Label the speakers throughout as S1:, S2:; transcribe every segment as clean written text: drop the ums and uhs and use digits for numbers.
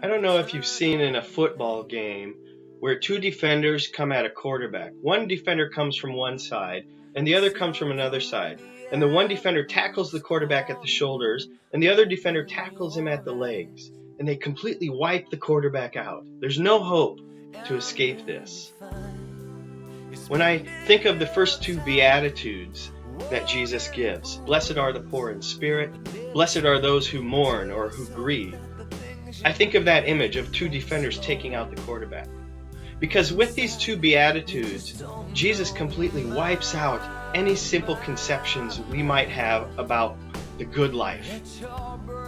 S1: I don't know if you've seen in a football game where two defenders come at a quarterback. One defender comes from one side and the other comes from another side. And the one defender tackles the quarterback at the shoulders and the other defender tackles him at the legs. And they completely wipe the quarterback out. There's no hope to escape this. When I think of the first two Beatitudes that Jesus gives, blessed are the poor in spirit, blessed are those who mourn or who grieve, I think of that image of two defenders taking out the quarterback. Because with these two Beatitudes, Jesus completely wipes out any simple conceptions we might have about the good life.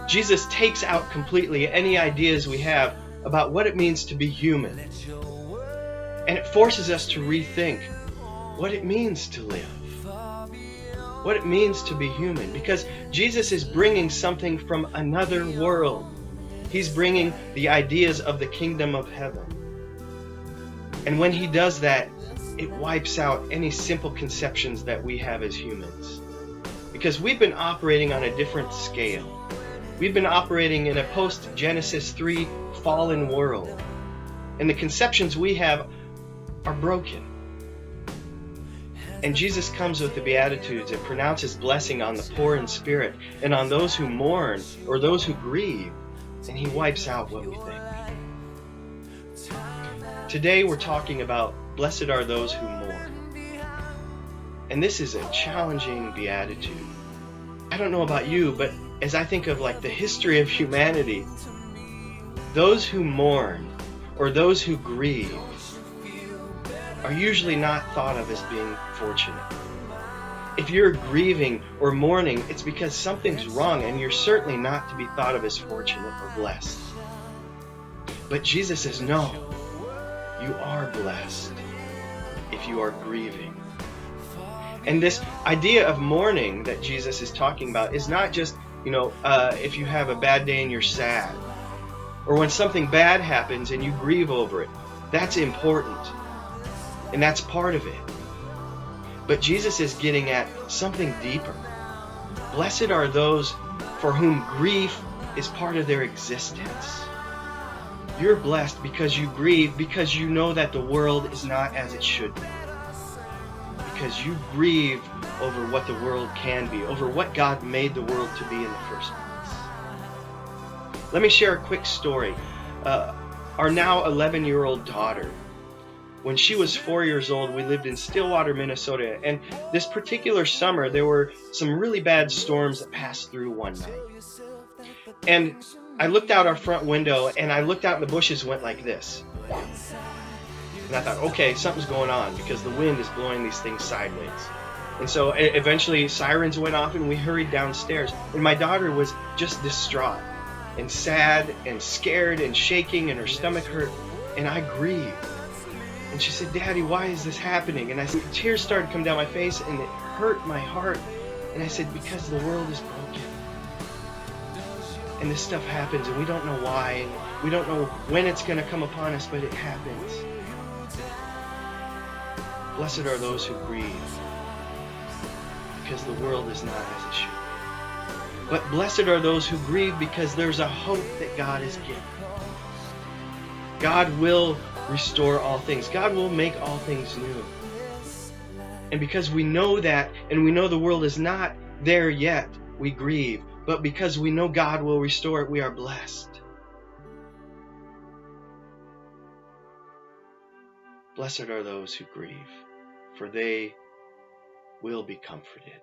S1: Jesus takes out completely any ideas we have about what it means to be human. And it forces us to rethink what it means to live, what it means to be human. Because Jesus is bringing something from another world. He's bringing the ideas of the kingdom of heaven. And when he does that, it wipes out any simple conceptions that we have as humans. Because we've been operating on a different scale. We've been operating in a post-Genesis 3 fallen world. And the conceptions we have are broken. And Jesus comes with the Beatitudes and pronounces blessing on the poor in spirit and on those who mourn or those who grieve. And he wipes out what we think. Today we're talking about blessed are those who mourn. And this is a challenging beatitude. I don't know about you, but as I think of like the history of humanity, those who mourn or those who grieve are usually not thought of as being fortunate. If you're grieving or mourning, it's because something's wrong and you're certainly not to be thought of as fortunate or blessed. But Jesus says, no, you are blessed if you are grieving. And this idea of mourning that Jesus is talking about is not just, if you have a bad day and you're sad, or when something bad happens and you grieve over it. That's important. And that's part of it. But Jesus is getting at something deeper. Blessed are those for whom grief is part of their existence. You're blessed because you grieve, because you know that the world is not as it should be. Because you grieve over what the world can be, over what God made the world to be in the first place. Let me share a quick story. Our now 11-year-old daughter, when she was 4 years old, we lived in Stillwater, Minnesota, and this particular summer there were some really bad storms that passed through one night. And I looked out our front window and I looked out and the bushes went like this. And I thought, okay, something's going on because the wind is blowing these things sideways. And so eventually sirens went off and we hurried downstairs. And my daughter was just distraught and sad and scared and shaking and her stomach hurt. And I grieved. And she said, Daddy, why is this happening? And I said, tears started to come down my face and it hurt my heart. And I said, because the world is broken. And this stuff happens and we don't know why. And we don't know when it's going to come upon us, but it happens. Blessed are those who grieve, because the world is not as it should be. But blessed are those who grieve because there's a hope that God is giving. God will restore all things. God will make all things new. And because we know that, and we know the world is not there yet, we grieve. But because we know God will restore it, we are blessed. Blessed are those who grieve, for they will be comforted.